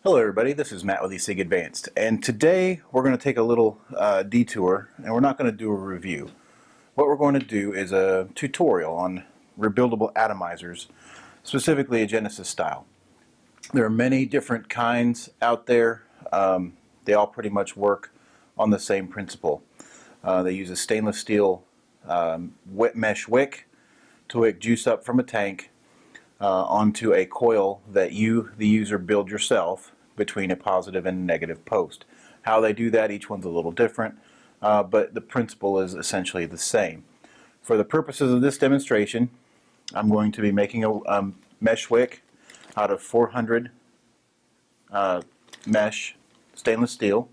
Hello everybody, this is Matt with ecigadvanced, and today we're going to take a little detour, and we're not going to do a review. What we're going to do is a tutorial on rebuildable atomizers, specifically a Genesis style. There are many different kinds out there. They all pretty much work on the same principle. They use a stainless steel wet mesh wick to wick juice up from a tank onto a coil that you, the user, build yourself between a positive and a negative post. How they do that, each one's a little different, but the principle is essentially the same. For the purposes of this demonstration, I'm going to be making a mesh wick out of 400 mesh stainless steel.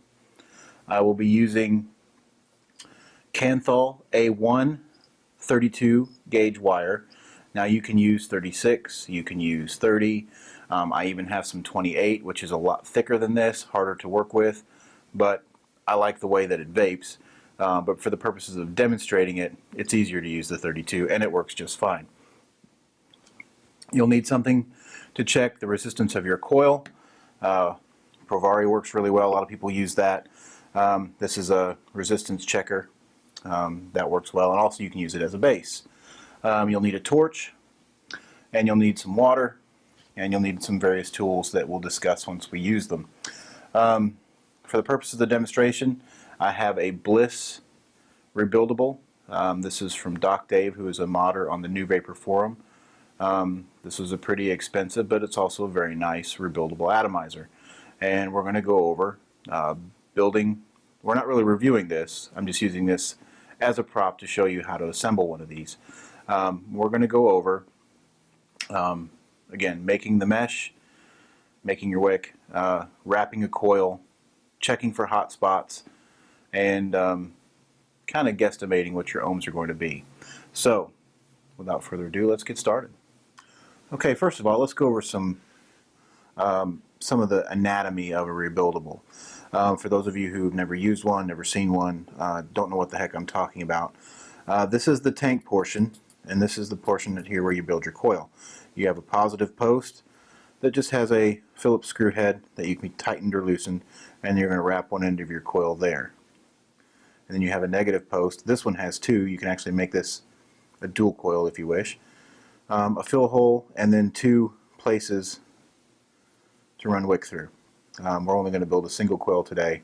I will be using Kanthal A1 32 gauge wire. Now you can use 36, you can use 30, I even have some 28, which is a lot thicker than this, harder to work with, but I like the way that it vapes. But for the purposes of demonstrating it, it's easier to use the 32, and it works just fine. You'll need something to check the resistance of your coil. Provari works really well, a lot of people use that. This is a resistance checker that works well, and also you can use it as a base. You'll need a torch, and you'll need some water, and you'll need some various tools that we'll discuss once we use them. For the purpose of the demonstration, I have a BliSS Rebuildable. This is from Doc Dave, who is a modder on the New Vapor Forum. This was a pretty expensive, but it's also a very nice rebuildable atomizer. And we're going to go over building. We're not really reviewing this. I'm just using this as a prop to show you how to assemble one of these. We're going to go over, again, making the mesh, making your wick, wrapping a coil, checking for hot spots, and kind of guesstimating what your ohms are going to be. So, without further ado, let's get started. Okay, first of all, let's go over some of the anatomy of a rebuildable. For those of you who've never used one, never seen one, don't know what the heck I'm talking about. This is the tank portion, and this is the portion here where you build your coil. You have a positive post that just has a Phillips screw head that you can be tightened or loosened, and you're going to wrap one end of your coil there. And then you have a negative post. This one has two. You can actually make this a dual coil if you wish. A fill hole, and then two places to run wick through. We're only going to build a single coil today.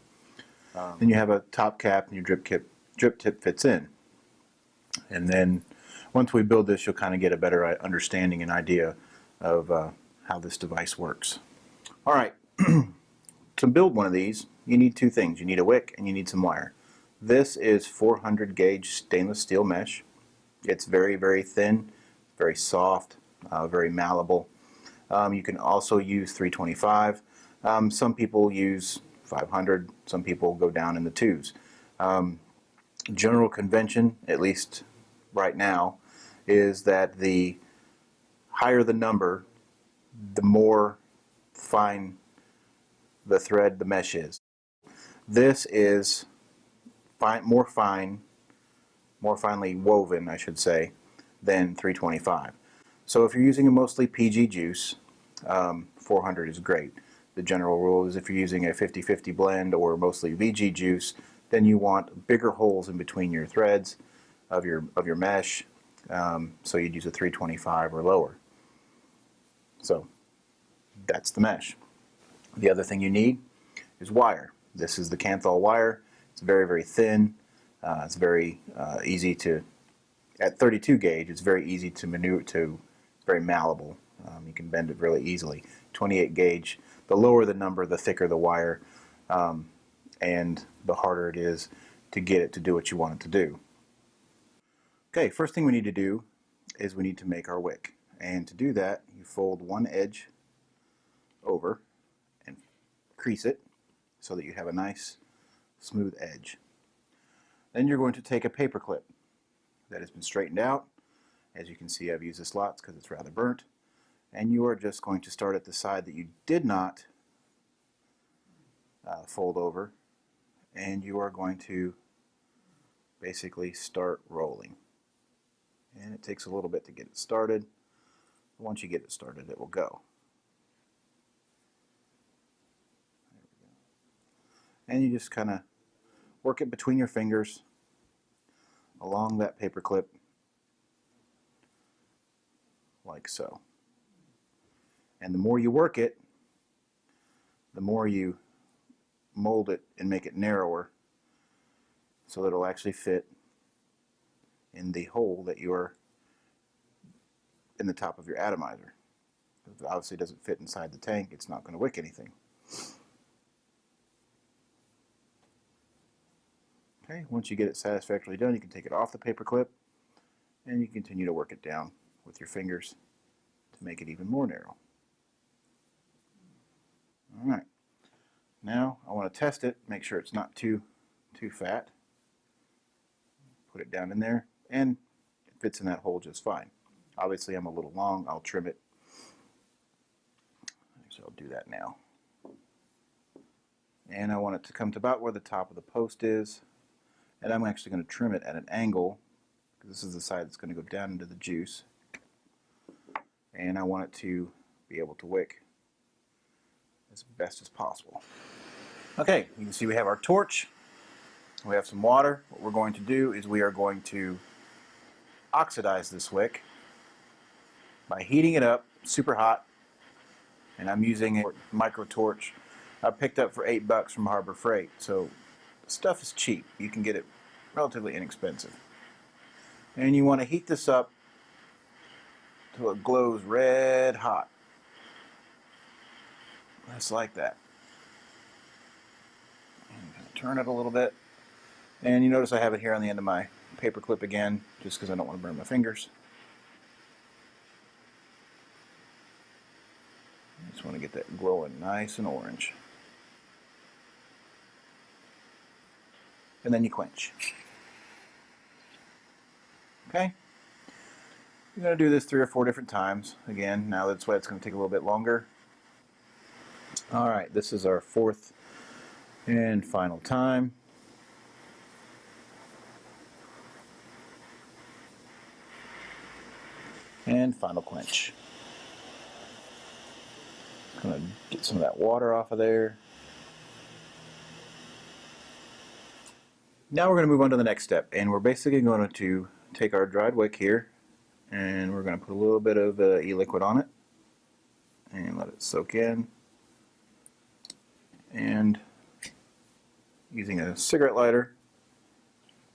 Then you have a top cap, and your drip tip fits in. And then once we build this, you'll kind of get a better understanding and idea of how this device works. All right, to build one of these, you need two things. You need a wick and you need some wire. This is 400 gauge stainless steel mesh. It's very, very thin, very soft, very malleable. You can also use 325. Some people use 500. Some people go down in the twos. General convention, at least right now, is that the higher the number, the more fine the thread, the mesh is. This is more finely woven, I should say, than 325. So if you're using a mostly PG juice, 400 is great. The general rule is if you're using a 50-50 blend or mostly VG juice, then you want bigger holes in between your threads of your mesh, so you'd use a 325 or lower. So that's the mesh. The other thing you need is wire. This is the Kanthal wire. It's very, very thin. It's very easy to, at 32 gauge, it's very easy to maneuver to. It's very malleable. You can bend it really easily. 28 gauge, the lower the number, the thicker the wire, and the harder it is to get it to do what you want it to do. Okay, first thing we need to do is we need to make our wick. And to do that, you fold one edge over and crease it so that you have a nice smooth edge. Then you're going to take a paper clip that has been straightened out. As you can see, I've used this lots because it's rather burnt. And you are just going to start at the side that you did not fold over, and you are going to basically start rolling. And it takes a little bit to get it started. Once you get it started, it will go. and you just kind of work it between your fingers along that paper clip like so. And the more you work it, the more you mold it and make it narrower so that it'll actually fit in the hole that you're in the top of your atomizer. If it obviously doesn't fit inside the tank, it's not going to wick anything. Okay, once you get it satisfactorily done, you can take it off the paper clip and you continue to work it down with your fingers to make it even more narrow. Alright, now I want to test it, make sure it's not too fat. Put it down in there and it fits in that hole just fine. Obviously I'm a little long, I'll trim it. So I'll do that now. And I want it to come to about where the top of the post is. And I'm actually going to trim it at an angle, because this is the side that's going to go down into the juice. And I want it to be able to wick as best as possible. Okay, you can see we have our torch. We have some water. What we're going to do is we are going to oxidize this wick by heating it up super hot. And I'm using a micro torch I picked up for $8 from Harbor Freight. So stuff is cheap. You can get it relatively inexpensive. And you want to heat this up till it glows red hot. Just like that. And turn it a little bit. And you notice I have it here on the end of my paper clip again, just because I don't want to burn my fingers. I just want to get that glowing nice and orange. And then you quench. Okay? You're going to do this 3 or 4 different times. Again, now that's why it's going to take a little bit longer. Alright, this is our 4th and final time. And final quench. Going to get some of that water off of there. Now we're going to move on to the next step, and we're basically going to take our dried wick here, and we're going to put a little bit of e-liquid on it, and let it soak in. And using a cigarette lighter,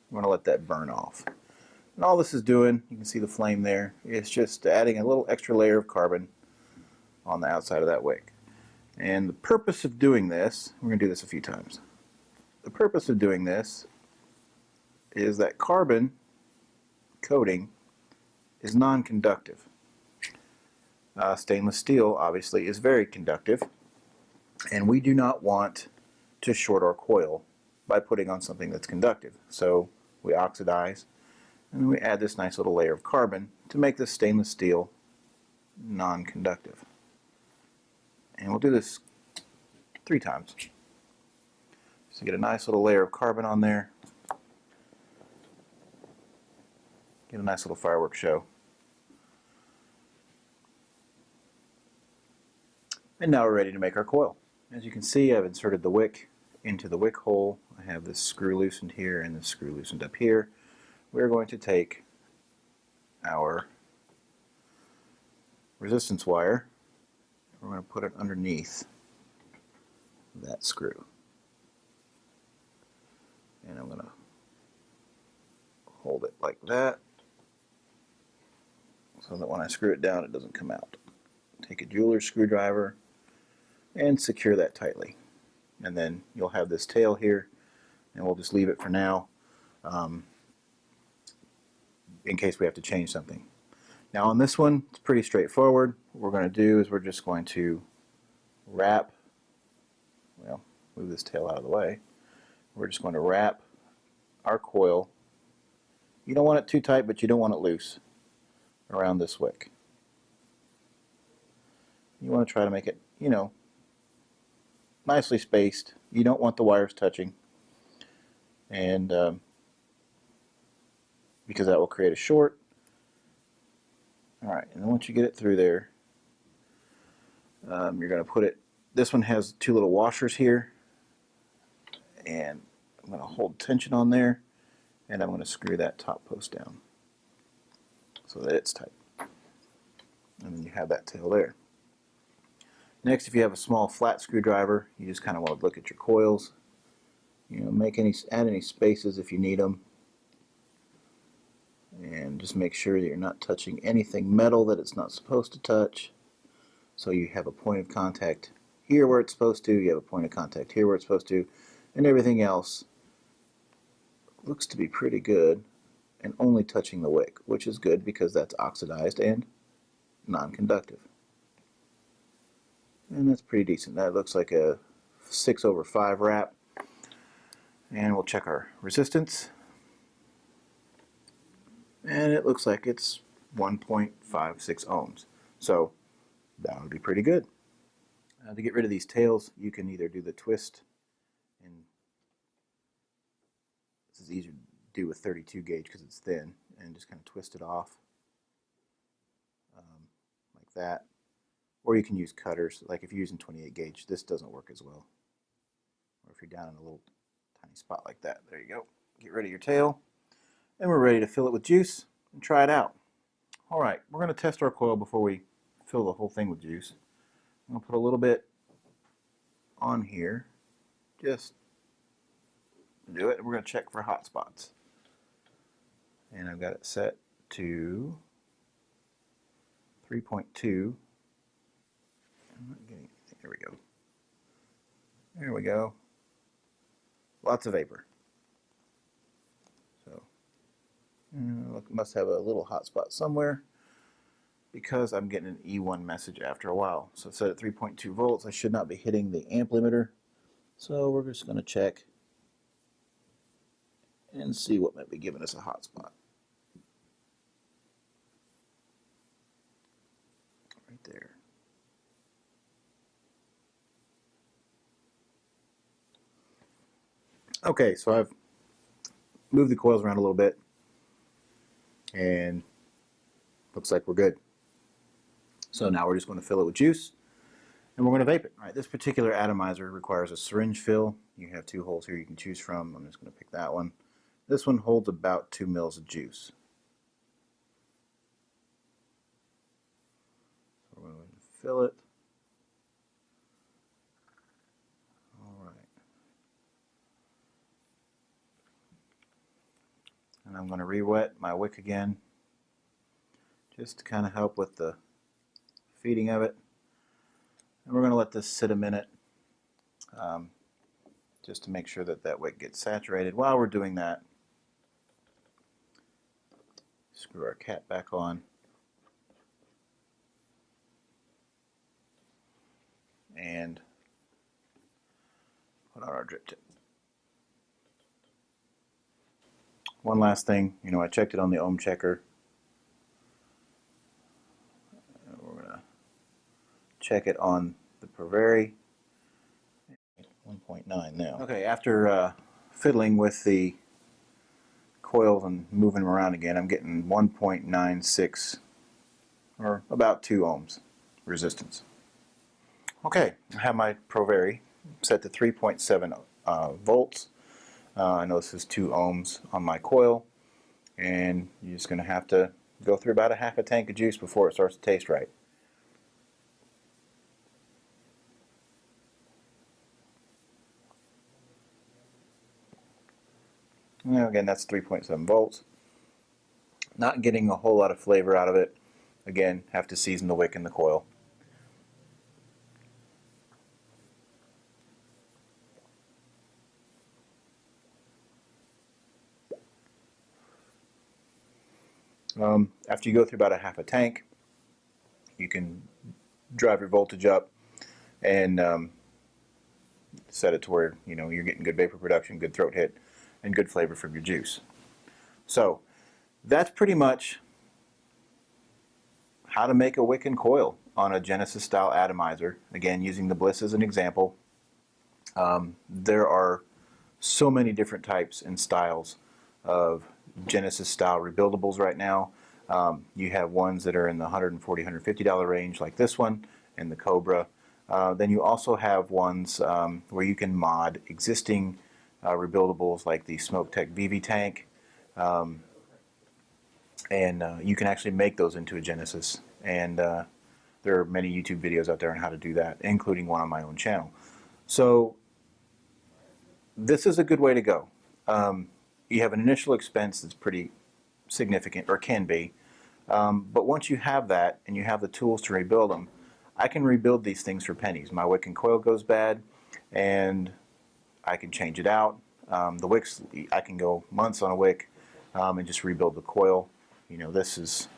we're going to let that burn off. And all this is doing, you can see the flame there, it's just adding a little extra layer of carbon on the outside of that wick. And the purpose of doing this, we're going to do this a few times. The purpose of doing this is that carbon coating is non-conductive. Stainless steel obviously is very conductive, and we do not want to short our coil by putting on something that's conductive. So we oxidize and then we add this nice little layer of carbon to make this stainless steel non-conductive. And we'll do this 3 times. So get a nice little layer of carbon on there. Get a nice little fireworks show. And now we're ready to make our coil. As you can see, I've inserted the wick into the wick hole. I have this screw loosened here and this screw loosened up here. We're going to take our resistance wire. We're going to put it underneath that screw. And I'm going to hold it like that, so that when I screw it down it doesn't come out. Take a jeweler's screwdriver and secure that tightly. And then you'll have this tail here, and we'll just leave it for now in case we have to change something. Now on this one, it's pretty straightforward. What we're going to do is we're just going to wrap, well, move this tail out of the way. We're just going to wrap our coil. You don't want it too tight, but you don't want it loose around this wick. You want to try to make it, you know, nicely spaced. You don't want the wires touching, and because that will create a short. Alright, and then once you get it through there, you're going to put it, this one has 2 little washers here, And I'm going to hold tension on there, and I'm going to screw that top post down so that it's tight. And then you have that tail there. Next, if you have a small flat screwdriver, you just kind of want to look at your coils. You know, add any spaces if you need them. And just make sure that you're not touching anything metal that it's not supposed to touch. So you have a point of contact here where it's supposed to, you have a point of contact here where it's supposed to, and everything else looks to be pretty good and only touching the wick, which is good because that's oxidized and non-conductive. And that's pretty decent. That looks like a 6/5 wrap. And we'll check our resistance. And it looks like it's 1.56 ohms. So that would be pretty good. To get rid of these tails, you can either do the twist, and this is easier to do with 32 gauge because it's thin, and just kind of twist it off like that. Or you can use cutters. Like if you're using 28 gauge, this doesn't work as well. Or if you're down in a little tiny spot like that, there you go. Get rid of your tail, and we're ready to fill it with juice and try it out. All right, we're going to test our coil before we fill the whole thing with juice. I'm going to put a little bit on here, just to do it. We're going to check for hot spots. And I've got it set to 3.2. I'm not getting anything. There we go. There we go. Lots of vapor. So, must have a little hot spot somewhere, because I'm getting an E1 message after a while. So it's set at 3.2 volts. I should not be hitting the amp limiter. So we're just going to check and see what might be giving us a hot spot. Right there. Okay, so I've moved the coils around a little bit, and looks like we're good. So now we're just going to fill it with juice, and we're going to vape it. All right, this particular atomizer requires a syringe fill. You have 2 holes here you can choose from. I'm just going to pick that one. This one holds about 2 mils of juice. So we're going to fill it. All right. And I'm going to re-wet my wick again, just to kind of help with the feeding of it. And we're going to let this sit a minute, just to make sure that that wick gets saturated. While we're doing that, screw our cap back on, and put on our drip tip. One last thing, I checked it on the ohm checker. We're going to check it on the Pervari. 1.9 now. Okay, after fiddling with the coils and moving them around again, I'm getting 1.96, or about 2 ohms resistance. Okay, I have my Pervari set to 3.7 volts. I know this is 2 ohms on my coil, and you're just going to have to go through about a half a tank of juice before it starts to taste right. Now again, that's 3.7 volts. Not getting a whole lot of flavor out of it. Again, have to season the wick and the coil. After you go through about a half a tank, you can drive your voltage up and set it to where you're getting good vapor production, good throat hit, and good flavor from your juice. So that's pretty much how to make a wick and coil on a Genesis style atomizer. Again, using the Bliss as an example. There are so many different types and styles of Genesis style rebuildables right now. You have ones that are in the $140, $150 range, like this one and the Cobra. Then you also have ones where you can mod existing rebuildables like the SmokeTech BV tank, and you can actually make those into a Genesis. And there are many YouTube videos out there on how to do that, including one on my own channel. So this is a good way to go. You have an initial expense that's pretty significant, or can be, but once you have that and you have the tools to rebuild them, I can rebuild these things for pennies. My wick and coil goes bad, and I can change it out. The wicks, I can go months on a wick and just rebuild the coil. You know,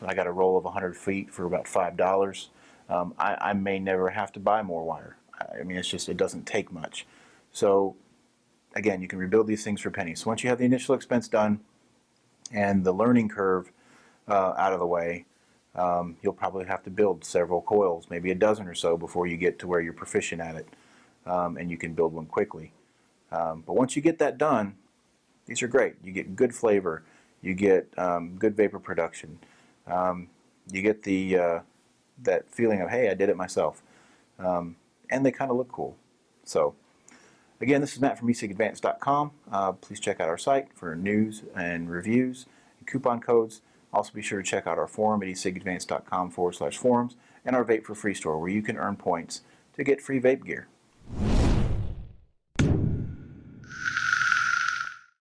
I got a roll of 100 feet for about $5. I may never have to buy more wire. I mean, it doesn't take much. So again, you can rebuild these things for pennies. So once you have the initial expense done and the learning curve out of the way, you'll probably have to build several coils, maybe a dozen or so, before you get to where you're proficient at it, and you can build one quickly. But once you get that done, these are great. You get good flavor, you get good vapor production, you get that feeling of, hey, I did it myself, and they kind of look cool. So again, this is Matt from ecigadvanced.com. Please check out our site for news and reviews and coupon codes. Also be sure to check out our forum at ecigadvanced.com/forums and our Vape for Free store, where you can earn points to get free vape gear.